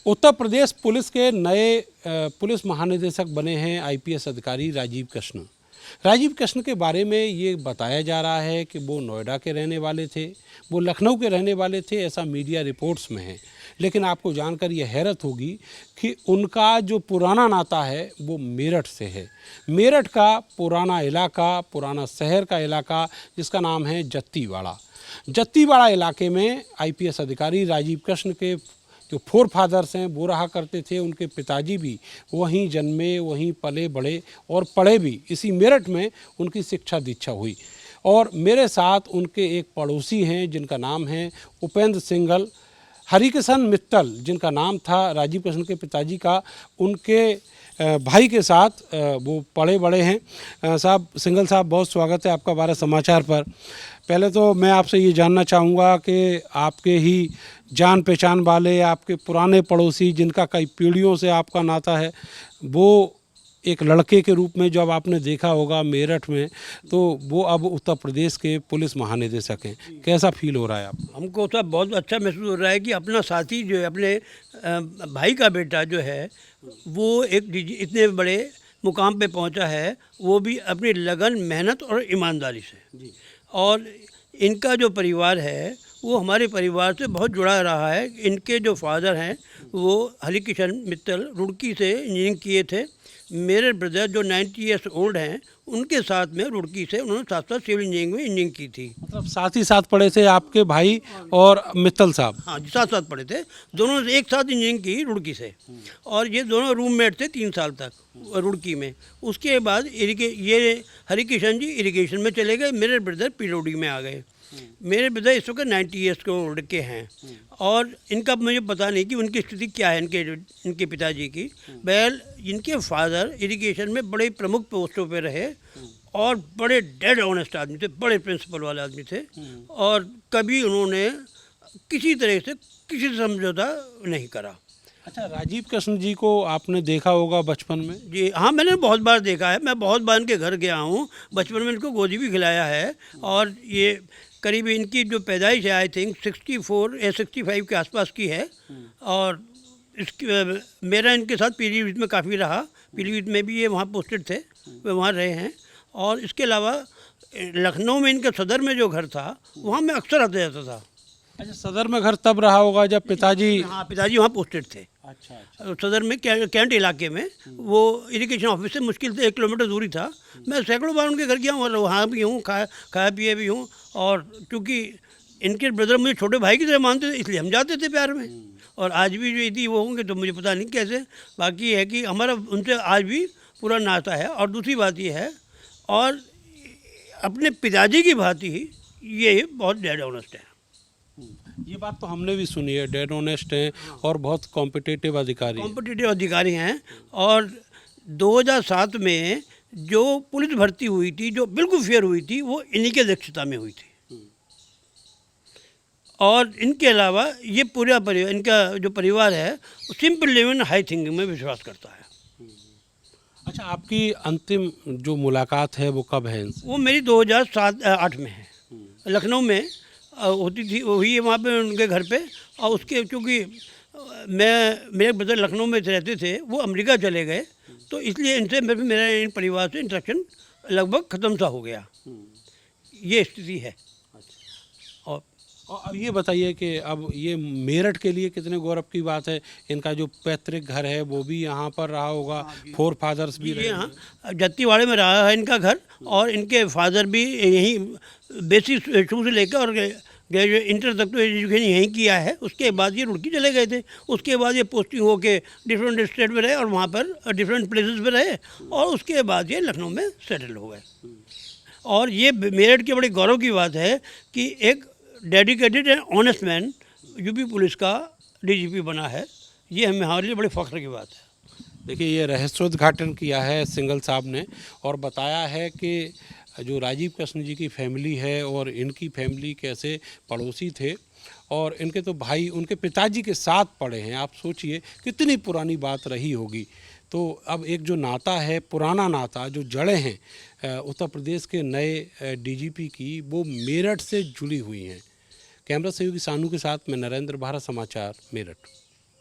Uttar Pradesh police के नए police महानिदेशक बने हैं आईपीएस अधिकारी राजीव कृष्ण। राजीव कृष्ण के बारे में ये बताया जा रहा है कि वो नोएडा के रहने वाले थे, वो लखनऊ के रहने वाले थे, ऐसा मीडिया रिपोर्ट्स में है। लेकिन आपको जानकर ये हैरत होगी कि उनका जो पुराना नाता है वो मेरठ से है। मेरठ का पुराना इलाका, पुराना शहर का इलाका जिसका नाम है जत्तीवाड़ा। जत्तीवाड़ा इलाके में आईपीएस अधिकारी राजीव कृष्ण के जो फोर फादर्स हैं वो रहा करते थे। उनके पिताजी भी वहीं जन्मे, वहीं पले बड़े और पढ़े भी। इसी मेरठ में उनकी शिक्षा दीक्षा हुई। और मेरे साथ उनके एक पड़ोसी हैं जिनका नाम है उपेंद्र सिंघल, हरिकिशन मित्तल जिनका नाम था राजीव कृष्ण के पिताजी का, उनके भाई के साथ वो पढ़े बड़े हैं। साहब, सिंघल साहब, बहुत स्वागत है आपका भारत समाचार पर। पहले तो मैं आपसे ये जानना चाहूँगा कि आपके ही जान पहचान वाले, आपके पुराने पड़ोसी जिनका कई पीढ़ियों से आपका नाता है, वो एक लड़के के रूप में जब आपने देखा होगा मेरठ में, तो वो अब उत्तर प्रदेश के पुलिस महानिदेशक हैं। कैसा फील हो रहा है आपको? हमको तो बहुत अच्छा महसूस हो रहा है कि अपना साथी जो है, अपने भाई का बेटा जो है, वो एक इतने बड़े मुकाम पे पहुंचा है, वो भी अपनी लगन, मेहनत और ईमानदारी से। और इनका जो परिवार है वो हमारे परिवार से बहुत जुड़ा रहा है। इनके जो फादर हैं वो हरिकिशन मित्तल रुड़की से इंजीनियरिंग किए थे। मेरे ब्रदर जो 90 ईयर्स ओल्ड हैं, उनके साथ में रुड़की से उन्होंने साथ साथ सिविल इंजीनियरिंग में इंजीनियरिंग की थी। मतलब साथ ही साथ पढ़े थे आपके भाई और मित्तल साहब? हाँ जी, साथ साथ पढ़े थे। दोनों एक साथ इंजीनियरिंग की रुड़की से। और ये दोनों रूममेट थे 3 साल तक रुड़की में। उसके बाद ये हरिकिशन जी इरिगेशन में चले गए, मेरे ब्रदर पीडब्ल्यूडी में आ गए। मेरे ब्रदर इस वक्त 90 ईयर्स के ओल्ड के हैं। और इनका मुझे पता नहीं कि उनकी स्थिति क्या है, इनके पिताजी की। बैल इनके फादर इरिगेशन में बड़े प्रमुख पोस्टों पे रहे और बड़े डेड ऑनेस्ट आदमी थे, बड़े प्रिंसिपल वाले आदमी थे। और कभी उन्होंने किसी तरह से किसी से समझौता नहीं करा। अच्छा, राजीव कृष्ण जी को आपने देखा होगा बचपन में? जी हाँ, मैंने बहुत बार देखा है। मैं बहुत बार इनके घर गया हूँ। बचपन में इनको गोदी भी खिलाया है। और ये करीब इनकी जो पैदाइश है आई थिंक 64 या 65 के आसपास की है। और इसकी मेरा इनके साथ पीलीभीत में काफ़ी रहा। पीलीभीत में भी ये वहाँ पोस्टेड थे, वे वहाँ रहे हैं। और इसके अलावा लखनऊ में इनके सदर में जो घर था वहाँ मैं अक्सर आता जाता था। अच्छा, सदर में घर तब रहा होगा जब पिताजी? हाँ, पिताजी वहाँ पोस्टेड थे। अच्छा। सदर में कैंट इलाके में, वो इरिगेशन ऑफिस से मुश्किल से 1 किलोमीटर दूरी था। मैं सैकड़ों बार उनके घर गया हूँ और वहाँ भी हूँ, खाया पिए भी हूँ। और चूँकि इनके ब्रदर मुझे छोटे भाई की तरह मानते थे, इसलिए हम जाते थे प्यार में। और आज भी जो यदि वो होंगे तो मुझे पता नहीं कैसे। बाकी है कि हमारा उनसे आज भी पूरा नाता है। और दूसरी बात ये है, और अपने पिताजी की भांति ही ये बहुत डेड ऑनेस्ट है। ये बात तो हमने भी सुनी है, डेड ऑनेस्ट हैं और बहुत कॉम्पिटिटिव अधिकारी हैं। और 2007 में जो पुलिस भर्ती हुई थी, जो बिल्कुल फेयर हुई थी, वो इन्हीं के अध्यक्षता में हुई थी। और इनके अलावा ये पूरा परिवार, इनका जो परिवार है, सिंपल लिविंग हाई थिंकिंग में विश्वास करता है। अच्छा, आपकी अंतिम जो मुलाकात है वो कब है इनसे? वो मेरी 2007-8 में है। लखनऊ में होती थी, वो हुई है वहाँ पे उनके घर पे। और उसके चूँकि मेरे ब्रदर लखनऊ में रहते थे, वो अमेरिका चले गए, तो इसलिए इनसे मेरा इन परिवार से इंटरेक्शन लगभग ख़त्म सा हो गया। ये स्थिति है। और अब ये बताइए कि अब ये मेरठ के लिए कितने गौरव की बात है, इनका जो पैतृक घर है वो भी यहाँ पर रहा होगा, फोर फादर्स भी रहे। हाँ, जत्तीवाड़े में रहा है इनका घर। और इनके फादर भी यहीं बेसिक शुरू से लेकर और ग्रेजुएट इंटर तक तो एजुकेशन यहीं किया है। उसके बाद ये रुड़की चले गए थे। उसके बाद ये पोस्टिंग होके डिफरेंट स्टेट में रहे और वहाँ पर डिफरेंट प्लेसेस पे रहे। और उसके बाद ये लखनऊ में सेटल हो गए। और ये मेरठ के बड़े गौरव की बात है कि एक dedicated and honest man UP police का डीजीपी बना है। ये हमारे लिए बड़े फख्र की बात है। देखिए, ये रहस्योद्घाटन किया है सिंघल साहब ने और बताया है कि जो राजीव कृष्ण जी की फैमिली है और इनकी फैमिली कैसे पड़ोसी थे। और इनके तो भाई उनके पिताजी के साथ पढ़े हैं। आप सोचिए कितनी पुरानी बात रही होगी। तो अब एक जो नाता है, पुराना नाता, जो जड़ें हैं उत्तर प्रदेश के नए डीजीपी की, वो मेरठ से जुड़ी हुई हैं। कैमरा सहयोगी सानू के साथ मैं नरेंद्र, भारत समाचार, मेरठ।